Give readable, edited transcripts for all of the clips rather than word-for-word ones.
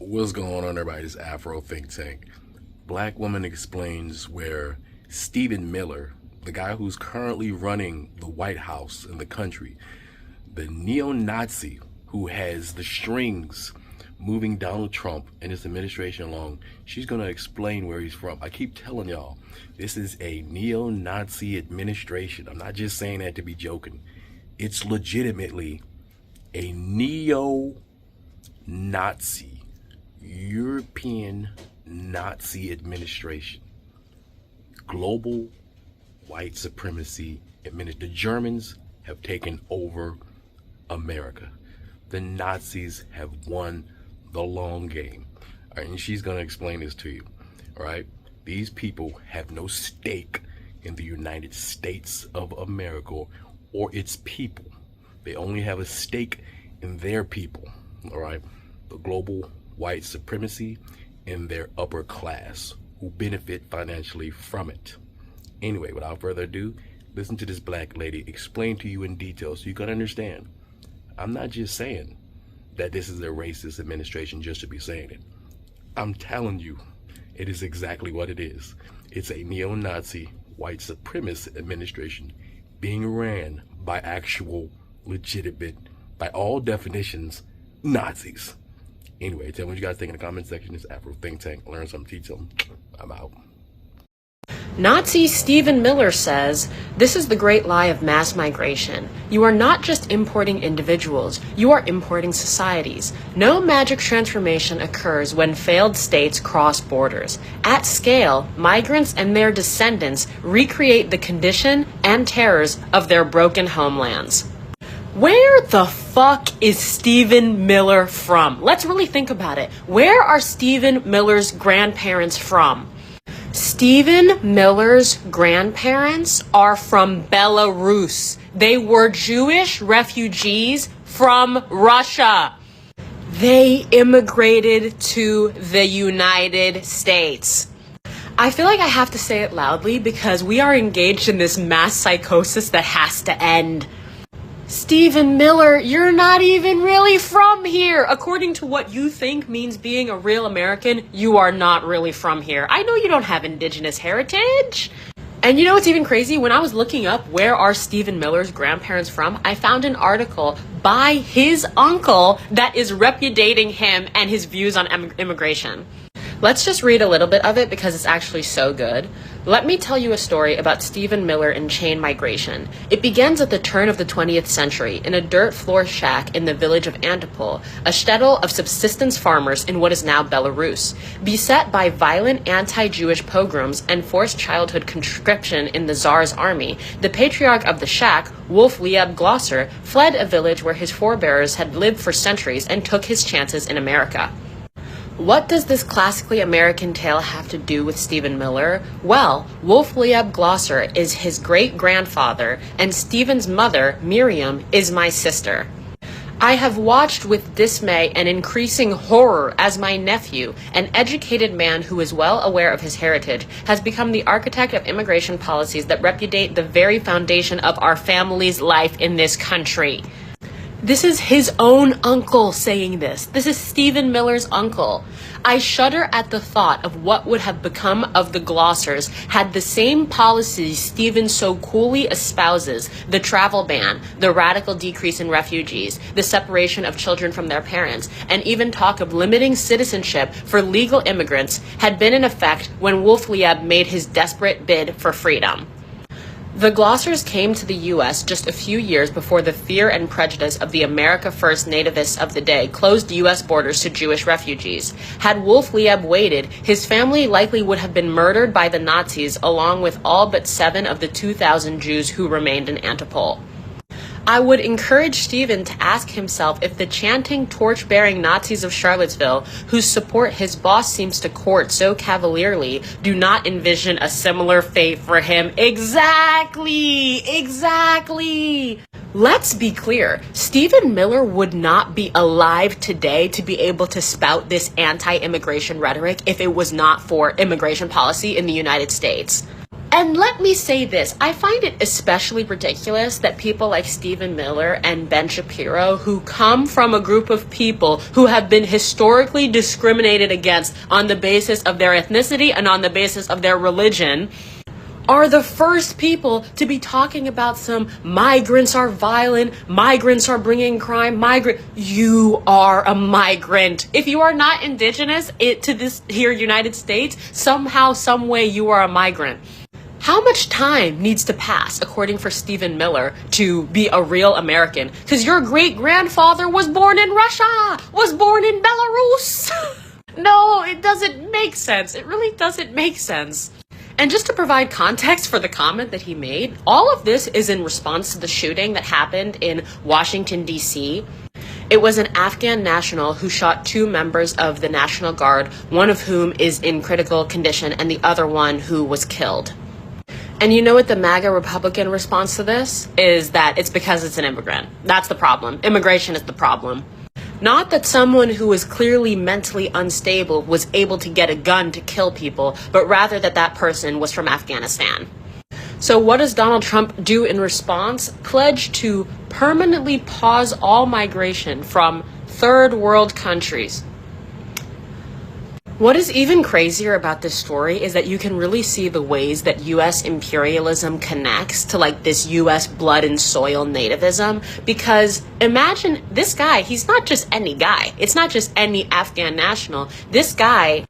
What's going on, everybody? It's Afro Think Tank. Black Woman Explains, where Stephen Miller, the guy who's currently running the White House in the country, the neo-Nazi who has the strings moving Donald Trump and his administration along, she's going to explain where he's from. I keep telling y'all, this is a neo-Nazi administration. I'm not just saying that to be joking. It's legitimately a neo-Nazi, European Nazi administration. Global white supremacy the Germans have taken over America. The Nazis have won the long game. All right, and she's going to explain this to you. All right, these people have no stake in the United States of America or its people. They only have a stake in their people. All right, the global white supremacy and their upper class who benefit financially from it. Anyway, without further ado, listen to this black lady explain to you in detail so you can understand. I'm not just saying that this is a racist administration just to be saying it. I'm telling you, it is exactly what it is. It's a neo-Nazi white supremacist administration being ran by actual, legitimate, by all definitions, Nazis. Anyway, tell me what you guys think in the comment section. It's Afro Think Tank. Learn some detail. I'm out. Nazi Stephen Miller says, "This is the great lie of mass migration. You are not just importing individuals, you are importing societies. No magic transformation occurs when failed states cross borders. At scale, migrants and their descendants recreate the condition and terrors of their broken homelands." Where the fuck is Stephen Miller from? Let's really think about it. Where are Stephen Miller's grandparents from? Stephen Miller's grandparents are from Belarus. They were Jewish refugees from Russia. They immigrated to the United States. I feel like I have to say it loudly because we are engaged in this mass psychosis that has to end. Stephen Miller, you're not even really from here. According to what you think means being a real American, you are not really from here. I know you don't have indigenous heritage. And you know what's even crazy? When I was looking up where are Stephen Miller's grandparents from, I found an article by his uncle that is repudiating him and his views on immigration. Let's just read a little bit of it because it's actually so good. Let me tell you a story about Stephen Miller and chain migration. It begins at the turn of the 20th century in a dirt floor shack in the village of Antipol, a shtetl of subsistence farmers in what is now Belarus. Beset by violent anti-Jewish pogroms and forced childhood conscription in the Tsar's army, the patriarch of the shack, Wolf Lieb Glosser, fled a village where his forebears had lived for centuries and took his chances in America. What does this classically American tale have to do with Stephen Miller? Well, Wolf Lieb Glosser is his great-grandfather, and Stephen's mother, Miriam, is my sister. I have watched with dismay and increasing horror as my nephew, an educated man who is well aware of his heritage, has become the architect of immigration policies that repudiate the very foundation of our family's life in this country. This is his own uncle saying this. This is Stephen Miller's uncle. I shudder at the thought of what would have become of the Glossers had the same policies Stephen so coolly espouses, the travel ban, the radical decrease in refugees, the separation of children from their parents, and even talk of limiting citizenship for legal immigrants, had been in effect when Wolf Lieb made his desperate bid for freedom. The Glossers came to the U.S. just a few years before the fear and prejudice of the America First nativists of the day closed U.S. borders to Jewish refugees. Had Wolf Lieb waited, his family likely would have been murdered by the Nazis along with all but 7 of the 2,000 Jews who remained in Antipol. I would encourage Stephen to ask himself if the chanting, torch-bearing Nazis of Charlottesville, whose support his boss seems to court so cavalierly, do not envision a similar fate for him. Exactly! Let's be clear, Stephen Miller would not be alive today to be able to spout this anti-immigration rhetoric if it was not for immigration policy in the United States. And let me say this, I find it especially ridiculous that people like Stephen Miller and Ben Shapiro, who come from a group of people who have been historically discriminated against on the basis of their ethnicity and on the basis of their religion, are the first people to be talking about some migrants are violent, migrants are bringing crime, You are a migrant. If you are not indigenous to this here United States, somehow, some way you are a migrant. How much time needs to pass, according for Stephen Miller, to be a real American? Because your great-grandfather was born in Russia, was born in Belarus. No, it doesn't make sense. It really doesn't make sense. And just to provide context for the comment that he made, all of this is in response to the shooting that happened in Washington, D.C. It was an Afghan national who shot 2 members of the National Guard, one of whom is in critical condition and the other one who was killed. And you know what the MAGA Republican response to this is? That it's because it's an immigrant. That's the problem. Immigration is the problem. Not that someone who was clearly mentally unstable was able to get a gun to kill people, but rather that that person was from Afghanistan. So what does Donald Trump do in response? Pledge to permanently pause all migration from third world countries. What is even crazier about this story is that you can really see the ways that U.S. imperialism connects to like this U.S. blood and soil nativism. Because imagine this guy, he's not just any guy. It's not just any Afghan national. This guy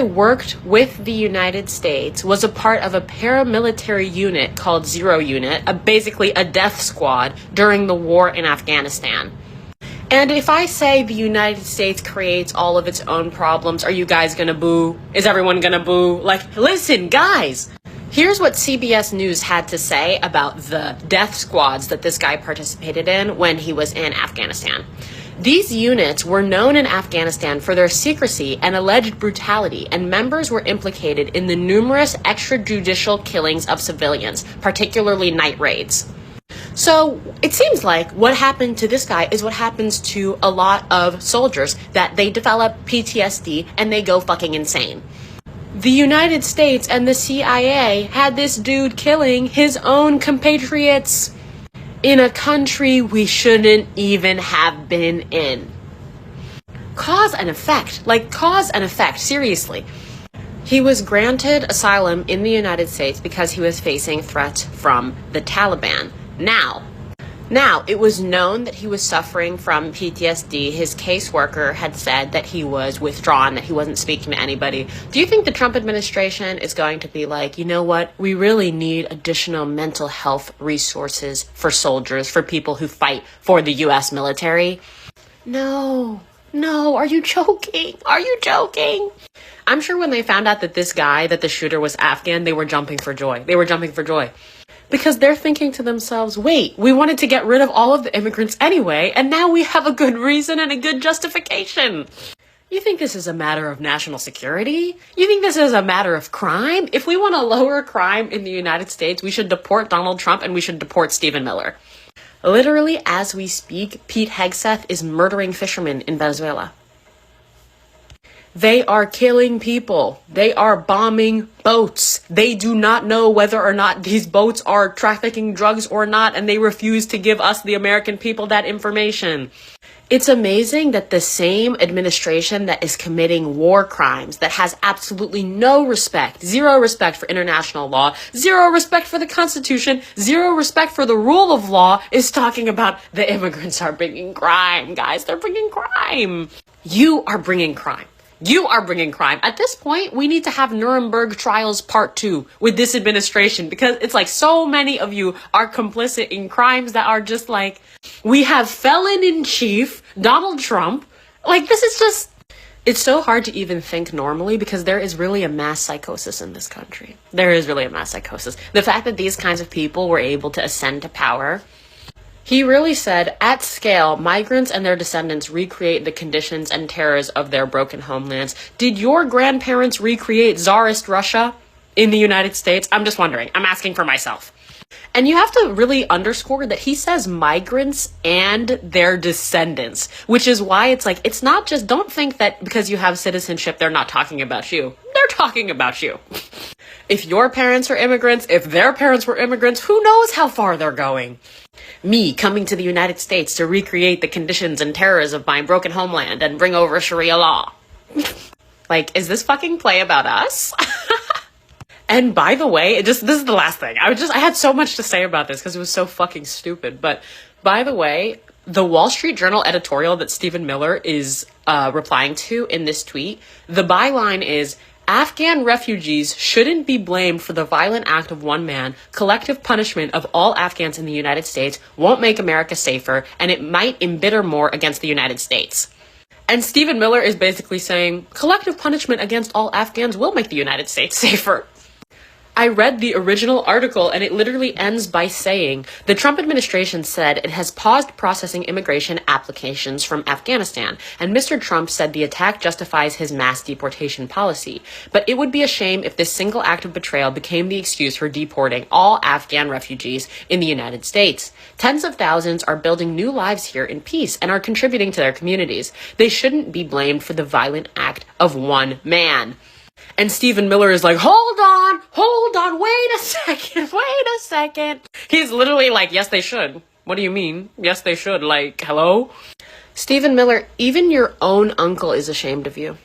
worked with the United States, was a part of a paramilitary unit called Zero Unit, basically a death squad during the war in Afghanistan. And if I say the United States creates all of its own problems, are you guys gonna boo? Is everyone gonna boo? Like, listen, guys! Here's what CBS News had to say about the death squads that this guy participated in when he was in Afghanistan. These units were known in Afghanistan for their secrecy and alleged brutality, and members were implicated in the numerous extrajudicial killings of civilians, particularly night raids. So it seems like what happened to this guy is what happens to a lot of soldiers, that they develop PTSD and they go fucking insane. The United States and the CIA had this dude killing his own compatriots in a country we shouldn't even have been in. Cause and effect, seriously. He was granted asylum in the United States because he was facing threats from the Taliban. Now, it was known that he was suffering from PTSD. His caseworker had said that he was withdrawn, that he wasn't speaking to anybody. Do you think the Trump administration is going to be like, you know what, we really need additional mental health resources for soldiers, for people who fight for the U.S. military? No, are you joking? I'm sure when they found out that this guy, that the shooter was Afghan, they were jumping for joy. Because they're thinking to themselves, wait, we wanted to get rid of all of the immigrants anyway, and now we have a good reason and a good justification. You think this is a matter of national security? You think this is a matter of crime? If we want to lower crime in the United States, we should deport Donald Trump and we should deport Stephen Miller. Literally, as we speak, Pete Hegseth is murdering fishermen in Venezuela. They are killing people. They are bombing boats. They do not know whether or not these boats are trafficking drugs or not, and they refuse to give us, the American people, that information. It's amazing that the same administration that is committing war crimes, that has absolutely no respect, zero respect for international law, zero respect for the Constitution, zero respect for the rule of law, is talking about the immigrants are bringing crime, guys. They're bringing crime. You are bringing crime. At this point, we need to have Nuremberg trials part 2 with this administration, because it's like so many of you are complicit in crimes that are just like, we have felon in chief, Donald Trump. Like, this is just, it's so hard to even think normally, because there is really a mass psychosis in this country. The fact that these kinds of people were able to ascend to power. He really said, at scale, migrants and their descendants recreate the conditions and terrors of their broken homelands. Did your grandparents recreate Tsarist Russia in the United States? I'm just wondering. I'm asking for myself. And you have to really underscore that he says migrants and their descendants, which is why it's like, it's not just, don't think that because you have citizenship, they're not talking about you. They're talking about you. If your parents are immigrants, if their parents were immigrants, who knows how far they're going? Me coming to the United States to recreate the conditions and terrors of my broken homeland and bring over Sharia law. Like, is this fucking play about us? And by the way, this is the last thing. I had so much to say about this because it was so fucking stupid. But by the way, the Wall Street Journal editorial that Stephen Miller is replying to in this tweet, the byline is, Afghan refugees shouldn't be blamed for the violent act of one man. Collective punishment of all Afghans in the United States won't make America safer, and it might embitter more against the United States. And Stephen Miller is basically saying, collective punishment against all Afghans will make the United States safer. I read the original article and it literally ends by saying, the Trump administration said it has paused processing immigration applications from Afghanistan, and Mr. Trump said the attack justifies his mass deportation policy. But it would be a shame if this single act of betrayal became the excuse for deporting all Afghan refugees in the United States. Tens of thousands are building new lives here in peace and are contributing to their communities. They shouldn't be blamed for the violent act of one man. And Stephen Miller is like, hold on, wait a second. He's literally like, yes, they should. What do you mean? Yes, they should. Like, hello? Stephen Miller, even your own uncle is ashamed of you.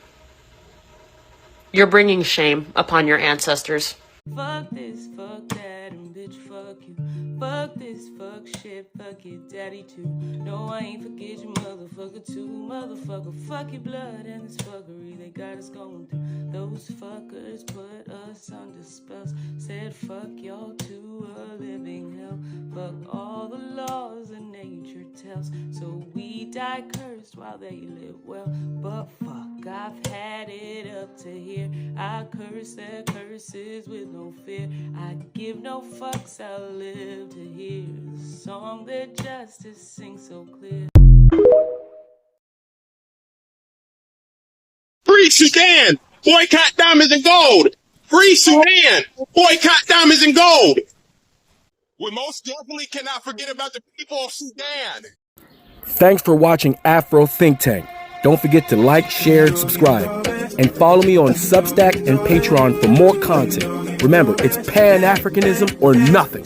You're bringing shame upon your ancestors. Fuck this, fuck that, and bitch, fuck you. Fuck this, fuck shit, fuck your daddy too. No, I ain't forget your motherfucker too. Motherfucker, fuck your blood and this fuckery they got us going through. Those fuckers put us under spells. Said fuck y'all to a living hell. Fuck all the laws that nature tells. So we die cursed while they live well. But fuck, I've had it up to here. I curse their curses with no fear. I give no fucks, I'll live to hear the song that justice sings so clear. Free Sudan! Boycott diamonds and gold! Free Sudan! Boycott diamonds and gold! We most definitely cannot forget about the people of Sudan! Thanks for watching Afro Think Tank. Don't forget to like, share, and subscribe. And follow me on Substack and Patreon for more content. Remember, it's Pan-Africanism or nothing.